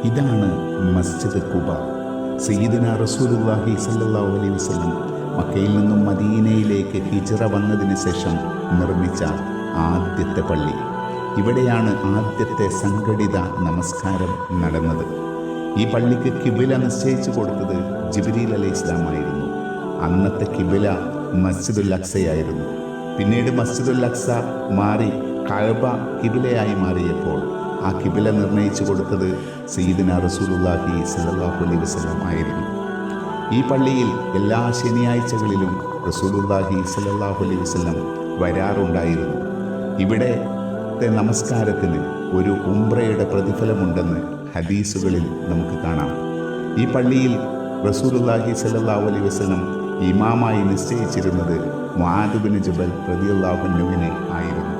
ഇതാണ് മസ്ജിദ് ഖുബ. സയ്യിദുനാ റസൂലുള്ളാഹി സ്വല്ലല്ലാഹു അലൈഹി വസല്ലം മക്കയിൽ നിന്നും മദീനയിലേക്ക് ഹിജ്റ വന്നതിന് ശേഷം നിർമ്മിച്ച ആദ്യത്തെ പള്ളി. ഇവിടെയാണ് ആദ്യത്തെ സംഘടിത നമസ്കാരം നടന്നത്. ഈ പള്ളിക്ക് കിബില നിശ്ചയിച്ചു കൊടുത്തത് ജിബ്രീൽ അലൈഹിസ്സലാമായിരുന്നു. അന്നത്തെ കിബില മസ്ജിദുൽ അഖ്സയായിരുന്നു. പിന്നീട് മസ്ജിദുൽ അഖ്സ മാറി കഅബ കിബിലയായി മാറിയപ്പോൾ ആ കിബില നിർണയിച്ചു കൊടുത്തത് സയ്യിദുനാ റസൂലുള്ളാഹി സ്വല്ലല്ലാഹു അലൈഹി വസല്ലം ആയിരുന്നു. ഈ പള്ളിയിൽ എല്ലാ ശനിയാഴ്ചകളിലും റസൂലുള്ളാഹി സ്വല്ലല്ലാഹു അലൈഹി വസല്ലം വരാറുണ്ടായിരുന്നു. ഇവിടത്തെ നമസ്കാരത്തിന് ഒരു ഉംറയുടെ പ്രതിഫലമുണ്ടെന്ന് ഹദീസുകളിൽ നമുക്ക് കാണാം. ഈ പള്ളിയിൽ റസൂലുള്ളാഹി സ്വല്ലല്ലാഹു അലൈഹി വസല്ലം ഇമാമായി നിശ്ചയിച്ചിരുന്നത് മുആദ് ബിൻ ജബൽ റളിയല്ലാഹു അൻഹുവിനെ ആയിരുന്നു.